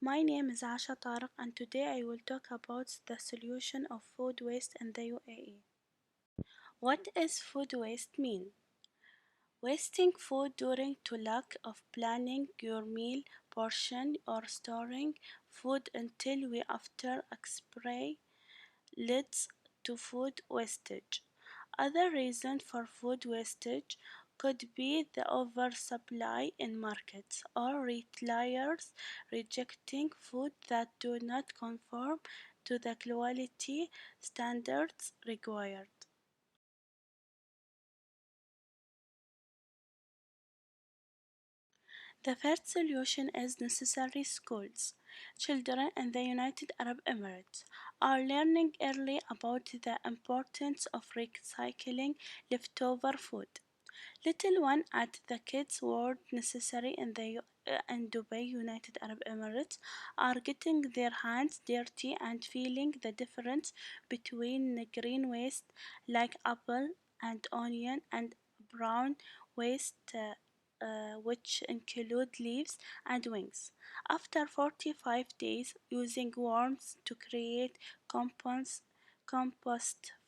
My name is Asha Tariq, and today I will talk about the solution of food waste in the UAE. What is food waste mean? Wasting food due to lack of planning your meal portion or storing food until we after expire leads to food wastage. Other reasons for food wastage could be the oversupply in markets or retailers rejecting food that do not conform to the quality standards required. The first solution is necessary schools. Children in the United Arab Emirates are learning early about the importance of recycling leftover food. Little one at the Kids World Necessary in Dubai, United Arab Emirates, are getting their hands dirty and feeling the difference between green waste like apple and onion and brown waste, which include leaves and wings. After 45 days, using worms to create compost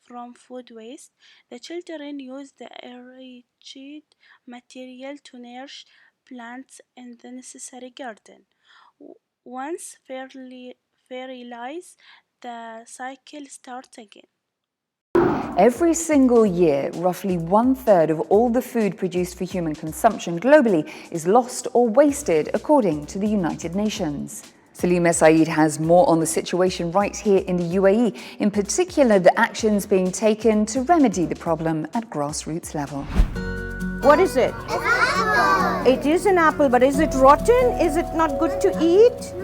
from food waste, the children use the enriched material to nourish plants in the necessary garden. Once fairly fertilized, the cycle starts again. Every single year, roughly one-third of all the food produced for human consumption globally is lost or wasted, according to the United Nations. Salima Saeed has more on the situation right here in the UAE, in particular the actions being taken to remedy the problem at grassroots level. What is it? It's apple. It is an apple, but is it rotten? Is it not good to eat?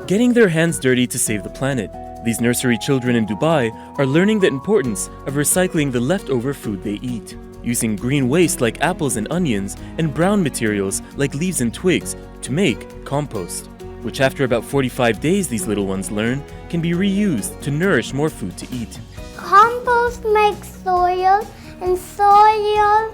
Getting their hands dirty to save the planet. These nursery children in Dubai are learning the importance of recycling the leftover food they eat, using green waste like apples and onions and brown materials like leaves and twigs to make compost, which after about 45 days these little ones learn can be reused to nourish more food to eat. Compost makes soil, and soil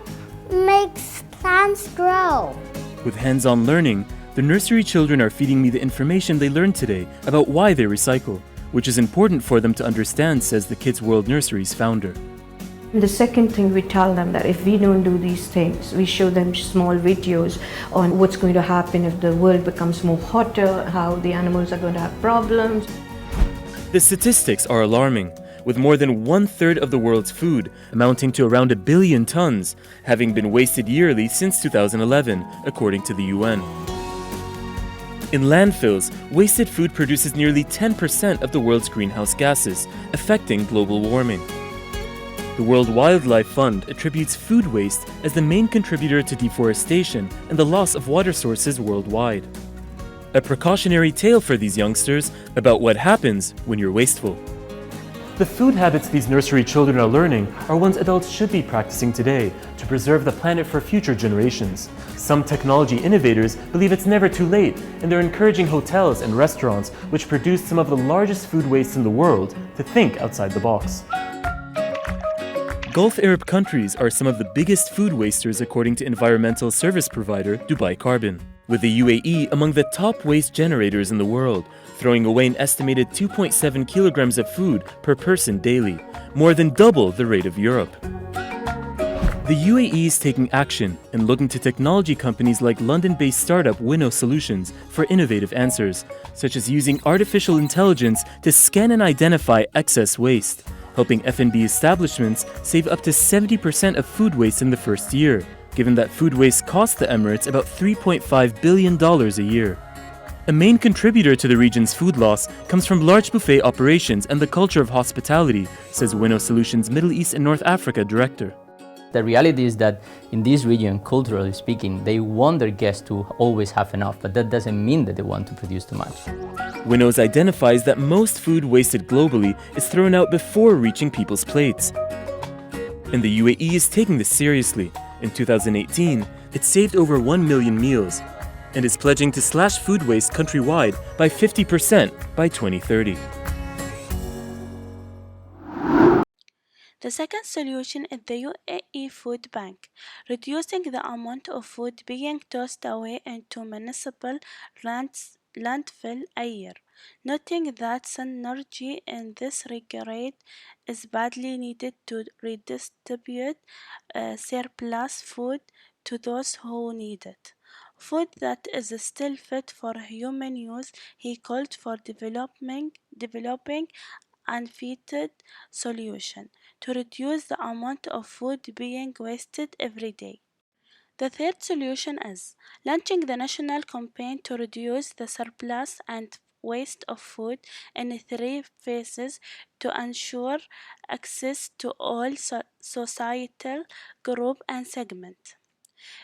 makes plants grow. With hands-on learning, the nursery children are feeding me the information they learned today about why they recycle, which is important for them to understand, says the Kids World Nursery's founder. The second thing, we tell them that if we don't do these things, we show them small videos on what's going to happen if the world becomes more hotter, how the animals are going to have problems. The statistics are alarming, with more than one-third of the world's food, amounting to around 1 billion tons, having been wasted yearly since 2011, according to the UN. In landfills, wasted food produces nearly 10% of the world's greenhouse gases, affecting global warming. The World Wildlife Fund attributes food waste as the main contributor to deforestation and the loss of water sources worldwide. A precautionary tale for these youngsters about what happens when you're wasteful. The food habits these nursery children are learning are ones adults should be practicing today to preserve the planet for future generations. Some technology innovators believe it's never too late, and they're encouraging hotels and restaurants, which produce some of the largest food waste in the world, to think outside the box. Gulf Arab countries are some of the biggest food wasters according to environmental service provider Dubai Carbon, with the UAE among the top waste generators in the world, throwing away an estimated 2.7 kilograms of food per person daily, more than double the rate of Europe. The UAE is taking action and looking to technology companies like London-based startup Winnow Solutions for innovative answers, such as using artificial intelligence to scan and identify excess waste, helping F&B establishments save up to 70% of food waste in the first year, given that food waste costs the Emirates about $3.5 billion a year. A main contributor to the region's food loss comes from large buffet operations and the culture of hospitality, says Winnow Solutions Middle East and North Africa director. The reality is that in this region, culturally speaking, they want their guests to always have enough, but that doesn't mean that they want to produce too much. Winnows identifies that most food wasted globally is thrown out before reaching people's plates. And the UAE is taking this seriously. In 2018, it saved over 1 million meals and is pledging to slash food waste countrywide by 50% by 2030. The second solution is the UAE Food Bank, reducing the amount of food being tossed away into municipal landfill a year, noting that synergy in this regard is badly needed to redistribute surplus food to those who need it. Food that is still fit for human use, he called for developing unfettered solution to reduce the amount of food being wasted every day. The third solution is launching the national campaign to reduce the surplus and waste of food in three phases to ensure access to all societal group and segment.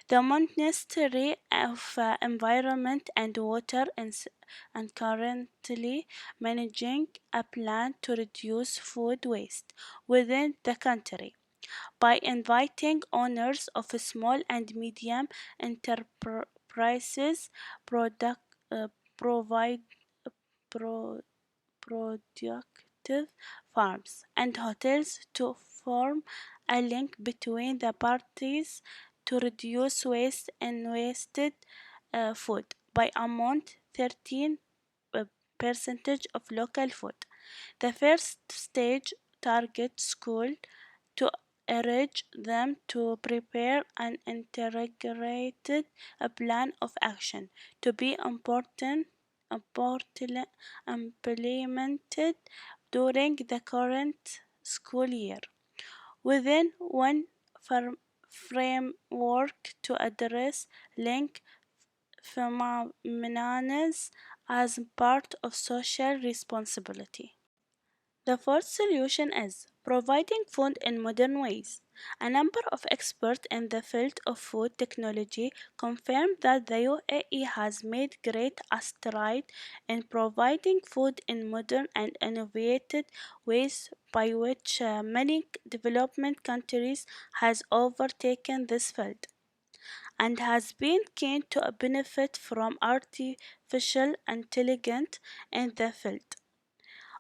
The Ministry of Environment and Water and currently managing a plan to reduce food waste within the country by inviting owners of small and medium enterprises, product, provide, pro, productive farms, and hotels to form a link between the parties to reduce waste and wasted food by amount 13 percentage of local food. The first stage targets school to urge them to prepare an integrated plan of action to be implemented during the current school year within one framework to address link phenomena as part of social responsibility. The fourth solution is providing food in modern ways. A number of experts in the field of food technology confirm that the UAE has made great strides in providing food in modern and innovative ways by which many development countries has overtaken this field and has been keen to benefit from artificial intelligence in the field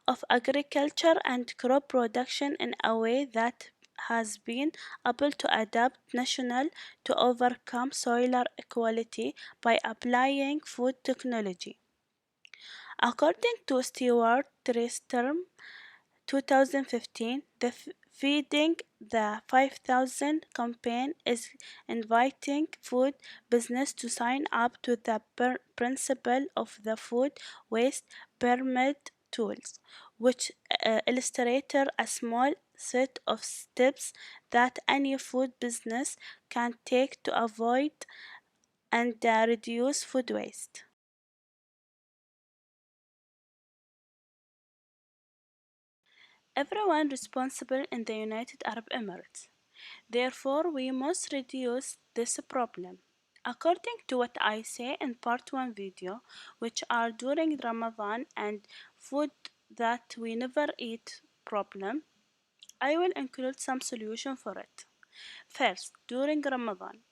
of agriculture and crop production in a way that has been able to adapt national to overcome soil equality by applying food technology. According to Stewart Tristram, 2015, the Feeding the 5,000 campaign is inviting food business to sign up to the principle of the food waste pyramid tools, which illustrates a small set of steps that any food business can take to avoid and reduce food waste. Everyone responsible in the United Arab Emirates. Therefore, we must reduce this problem. According to what I say in part 1 video, which are during Ramadan and food that we never eat problem, I will include some solution for it. First, during Ramadan,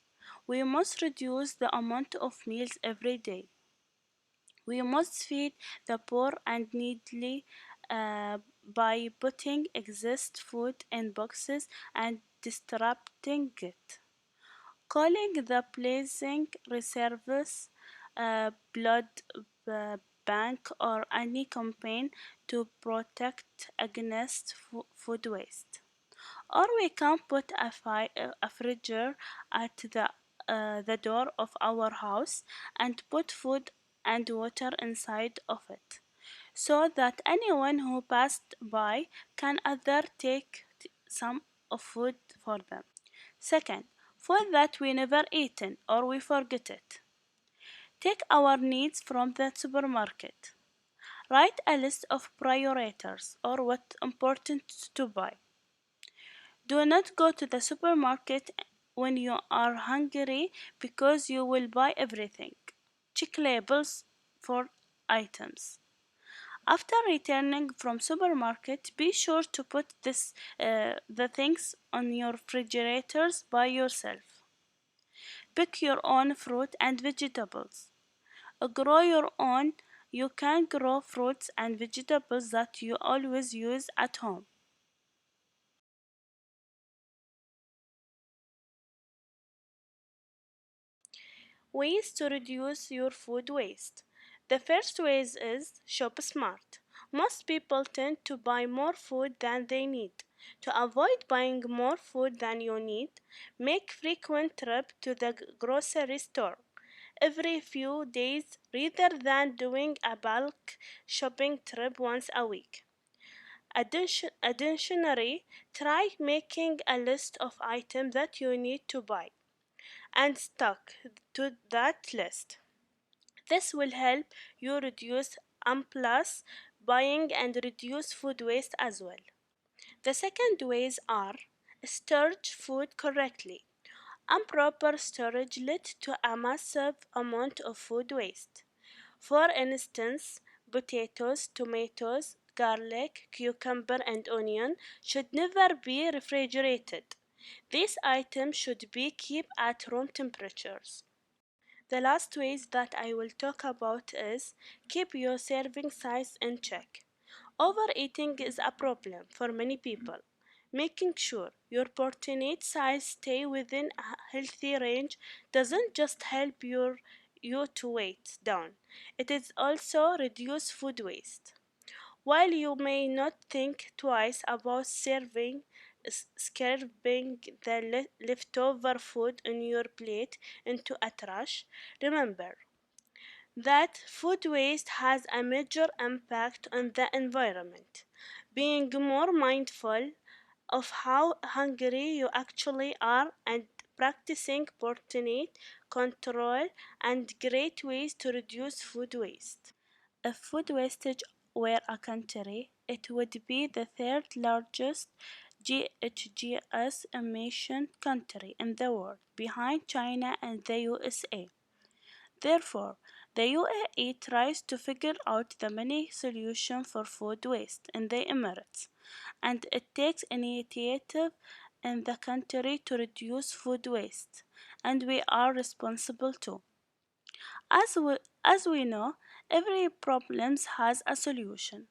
we must reduce the amount of meals every day. We must feed the poor and needy by putting exist food in boxes and distributing it. Calling the placing reserves, blood bank, or any campaign to protect against food waste. Or we can put a fridge at the door of our house and put food and water inside of it, so that anyone who passed by can either take some of food for them. Second, food that we never eaten or we forget it. Take our needs from the supermarket. Write a list of priorities or what important to buy. Do not go to the supermarket when you are hungry because you will buy everything. Check labels for items. After returning from supermarket, be sure to put the things on your refrigerators by yourself. Pick your own fruit and vegetables. Grow your own. You can grow fruits and vegetables that you always use at home. Ways to reduce your food waste. The first way is shop smart. Most people tend to buy more food than they need. To avoid buying more food than you need, make frequent trips to the grocery store every few days rather than doing a bulk shopping trip once a week. Additionally, try making a list of items that you need to buy and stuck to that list. This will help you reduce impulse buying and reduce food waste as well. The second ways are store food correctly. Improper storage led to a massive amount of food waste. For instance, potatoes, tomatoes, garlic, cucumber, and onion should never be refrigerated. These items should be kept at room temperatures. The last ways that I will talk about is keep your serving size in check. Overeating is a problem for many people. Making sure your portionate size stay within a healthy range doesn't just help you to weight down. It is also reduce food waste. While you may not think twice about scraping the leftover food on your plate into a trash, remember that food waste has a major impact on the environment. Being more mindful of how hungry you actually are and practicing portion control and great ways to reduce food waste. If food wastage were a country, it would be the third largest GHGs emission country in the world, behind China and the USA. Therefore, the UAE tries to figure out the many solutions for food waste in the Emirates, and it takes initiative in the country to reduce food waste, and we are responsible too. As we know, every problem has a solution.